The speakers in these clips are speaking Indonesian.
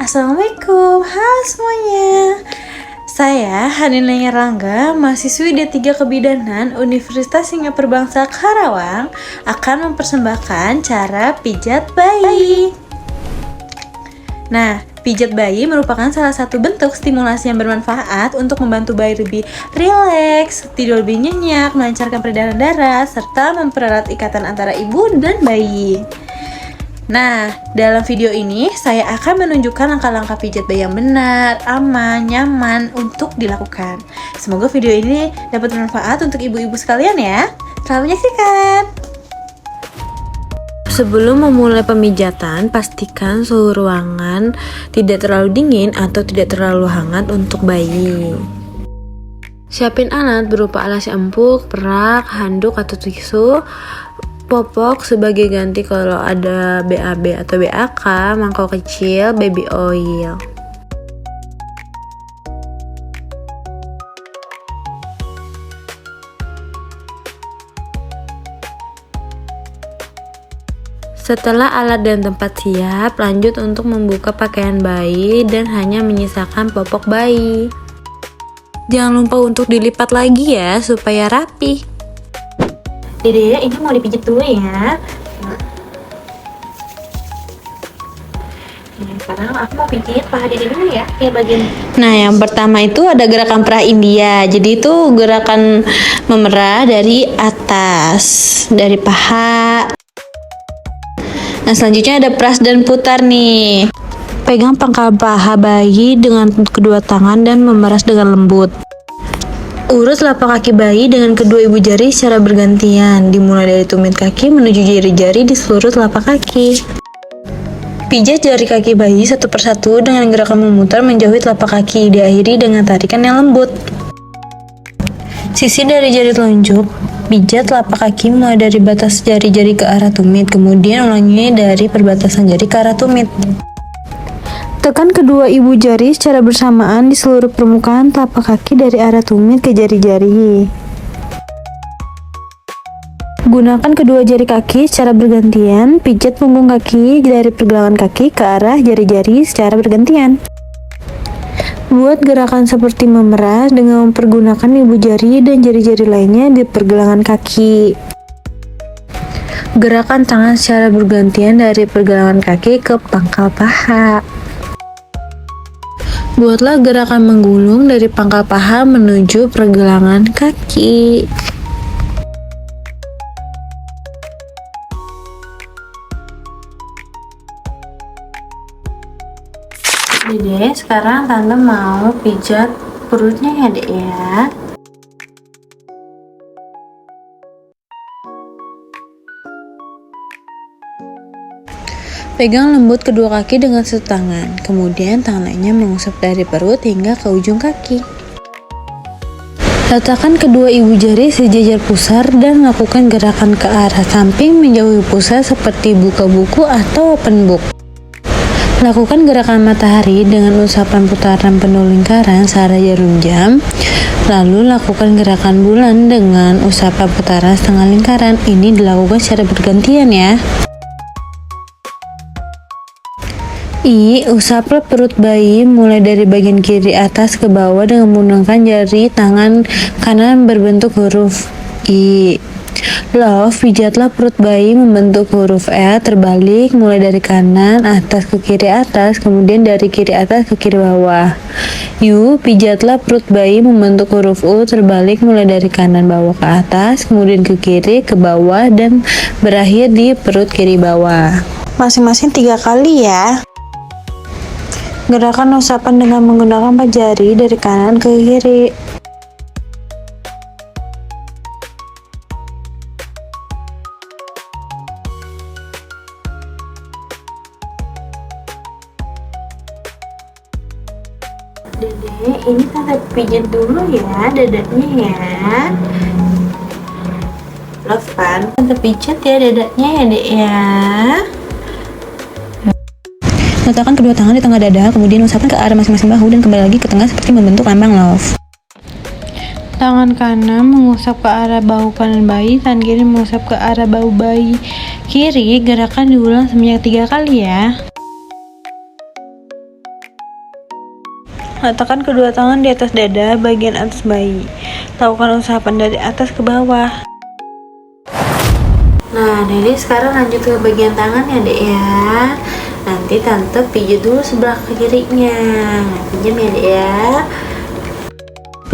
Assalamualaikum, halo semuanya. Saya Hanina Rangga, mahasiswi D3 Kebidanan Universitas Singapura Bangsa Karawang, akan mempersembahkan cara pijat bayi. Nah, pijat bayi merupakan salah satu bentuk stimulasi yang bermanfaat untuk membantu bayi lebih rileks, tidur lebih nyenyak, melancarkan peredaran darah, serta mempererat ikatan antara ibu dan bayi. Nah, dalam video ini saya akan menunjukkan langkah-langkah pijat bayi yang benar, aman, nyaman untuk dilakukan. Semoga video ini dapat bermanfaat untuk ibu-ibu sekalian ya. Selamat menyaksikan. Sebelum memulai pemijatan, pastikan suhu ruangan tidak terlalu dingin atau tidak terlalu hangat untuk bayi. Siapin alat berupa alas empuk, perak, handuk atau tisu, popok sebagai ganti kalau ada BAB atau BAK, mangkok kecil, baby oil. Setelah alat dan tempat siap, lanjut untuk membuka pakaian bayi dan hanya menyisakan popok bayi. Jangan lupa untuk dilipat lagi ya supaya rapi. Dede, ini mau dipijit dulu ya. Nah, sekarang aku mau pijit paha Dede dulu ya, kayak bagian. Nah, yang pertama itu ada gerakan perah India. Jadi itu gerakan memerah dari atas, dari paha. Nah, selanjutnya ada pras dan putar nih. Pegang pangkal paha bayi dengan kedua tangan dan memeras dengan lembut. Urus telapak kaki bayi dengan kedua ibu jari secara bergantian, dimulai dari tumit kaki menuju jari-jari di seluruh telapak kaki. Pijat jari kaki bayi satu persatu dengan gerakan memutar menjauhi telapak kaki, diakhiri dengan tarikan yang lembut. Sisi dari jari telunjuk, pijat telapak kaki mulai dari batas jari-jari ke arah tumit, kemudian ulangi dari perbatasan jari ke arah tumit. Tekan kedua ibu jari secara bersamaan di seluruh permukaan telapak kaki dari arah tumit ke jari-jari. Gunakan kedua jari kaki secara bergantian, pijat punggung kaki dari pergelangan kaki ke arah jari-jari secara bergantian. Buat gerakan seperti memerah dengan mempergunakan ibu jari dan jari-jari lainnya di pergelangan kaki. Gerakan tangan secara bergantian dari pergelangan kaki ke pangkal paha. Buatlah gerakan menggulung dari pangkal paha menuju pergelangan kaki. Dede, sekarang Tante mau pijat perutnya ya, Dek ya. Pegang lembut kedua kaki dengan satu tangan, kemudian tangan lainnya mengusap dari perut hingga ke ujung kaki. Letakkan kedua ibu jari sejajar pusar dan lakukan gerakan ke arah samping menjauhi pusar seperti buka buku atau open book. Lakukan gerakan matahari dengan usapan putaran penuh lingkaran searah jarum jam. Lalu lakukan gerakan bulan dengan usapan putaran setengah lingkaran. Ini dilakukan secara bergantian ya. Usaplah perut bayi mulai dari bagian kiri atas ke bawah dengan menggunakan jari tangan kanan berbentuk huruf I. Love, pijatlah perut bayi membentuk huruf L terbalik mulai dari kanan atas ke kiri atas, kemudian dari kiri atas ke kiri bawah. U, pijatlah perut bayi membentuk huruf U terbalik mulai dari kanan bawah ke atas, kemudian ke kiri, ke bawah, dan berakhir di perut kiri bawah. Masing-masing 3 kali ya. Gerakan usapan dengan menggunakan 4 jari dari kanan ke kiri. Dede, ini Tante pijat dulu ya dadanya ya. Love kan? Tante pijat ya dadanya ya, Dek ya. Letakkan kedua tangan di tengah dada, kemudian usapkan ke arah masing-masing bahu dan kembali lagi ke tengah seperti membentuk lambang love. Tangan kanan mengusap ke arah bahu kanan bayi, tangan kiri mengusap ke arah bahu bayi kiri. Gerakan diulang sebanyak 3 kali ya. Letakkan kedua tangan di atas dada bagian atas bayi. Lakukan usapan dari atas ke bawah. Nah, Dede sekarang lanjut ke bagian tangan ya, Dek ya. Nanti Tante pijat dulu sebelah kirinya. Pinjam ya, Dek ya.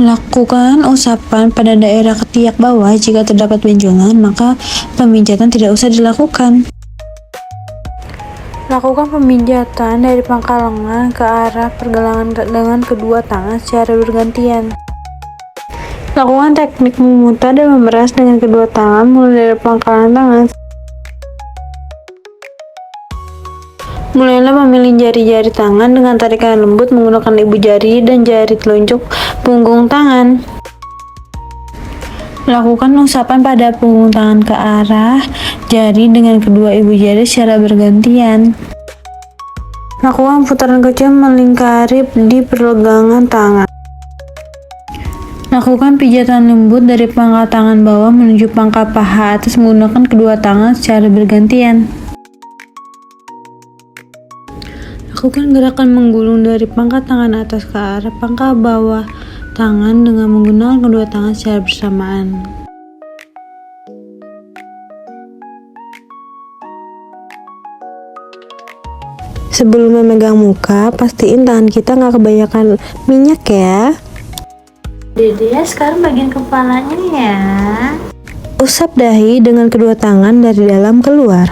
Lakukan usapan pada daerah ketiak bawah. Jika terdapat benjolan, maka pemijatan tidak usah dilakukan. Lakukan pemijatan dari pangkal lengan ke arah pergelangan dengan kedua tangan secara bergantian. Lakukan teknik memutar dan memeras dengan kedua tangan mulai dari pangkalan tangan. Mulailah memilih jari-jari tangan dengan tarikan lembut menggunakan ibu jari dan jari telunjuk punggung tangan. Lakukan usapan pada punggung tangan ke arah jari dengan kedua ibu jari secara bergantian. Lakukan putaran kecil melingkari di pergelangan tangan. Lakukan pijatan lembut dari pangkal tangan bawah menuju pangkal paha atas menggunakan kedua tangan secara bergantian. Lakukan gerakan menggulung dari pangkal tangan atas ke arah pangkal bawah tangan dengan menggunakan kedua tangan secara bersamaan. Sebelum memegang muka, pastiin tangan kita nggak kebanyakan minyak ya. Dede sekarang bagian kepalanya ya. Usap dahi dengan kedua tangan dari dalam keluar.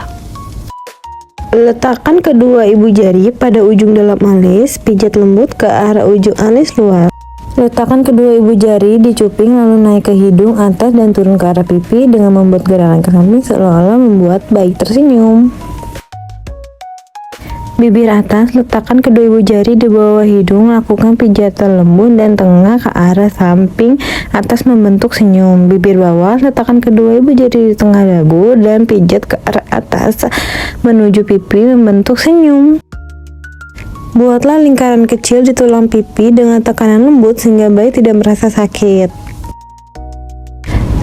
Letakkan kedua ibu jari pada ujung dalam alis, pijat lembut ke arah ujung alis luar. Letakkan kedua ibu jari di cuping lalu naik ke hidung atas dan turun ke arah pipi dengan membuat gerakan ke samping seolah-olah membuat bayi tersenyum. Bibir atas, letakkan kedua ibu jari di bawah hidung, lakukan pijatan lembut dan tengah ke arah samping atas membentuk senyum. Bibir bawah, letakkan kedua ibu jari di tengah dagu dan pijat ke arah atas menuju pipi membentuk senyum. Buatlah lingkaran kecil di tulang pipi dengan tekanan lembut sehingga bayi tidak merasa sakit.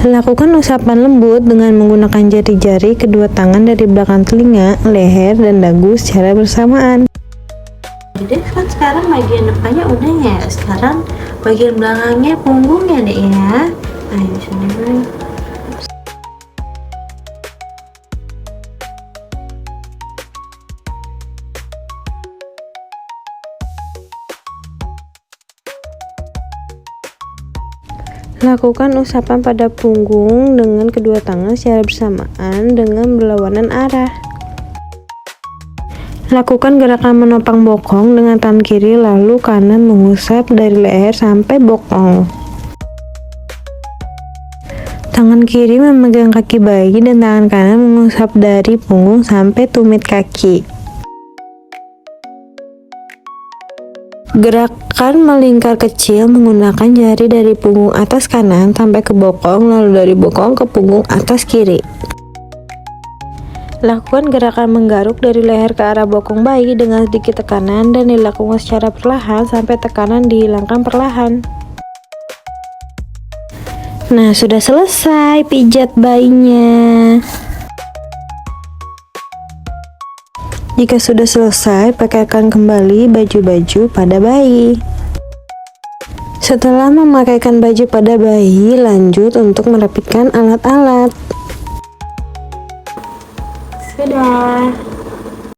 Lakukan usapan lembut dengan menggunakan jari-jari kedua tangan dari belakang telinga, leher, dan dagu secara bersamaan. Jadi kan sekarang bagian depannya udah ya. Sekarang bagian belakangnya punggungnya deh ya. Ayo sini dulu. Lakukan usapan pada punggung dengan kedua tangan secara bersamaan dengan berlawanan arah. Lakukan gerakan menopang bokong dengan tangan kiri lalu kanan mengusap dari leher sampai bokong. Tangan kiri memegang kaki bayi dan tangan kanan mengusap dari punggung sampai tumit kaki. Gerakan melingkar kecil menggunakan jari dari punggung atas kanan sampai ke bokong, lalu dari bokong ke punggung atas kiri. Lakukan gerakan menggaruk dari leher ke arah bokong bayi dengan sedikit tekanan dan dilakukan secara perlahan sampai tekanan dihilangkan perlahan. Nah, sudah selesai pijat bayinya. Jika sudah selesai, pakaikan kembali baju-baju pada bayi. Setelah memakaikan baju pada bayi, lanjut untuk merapikan alat-alat. Sudah.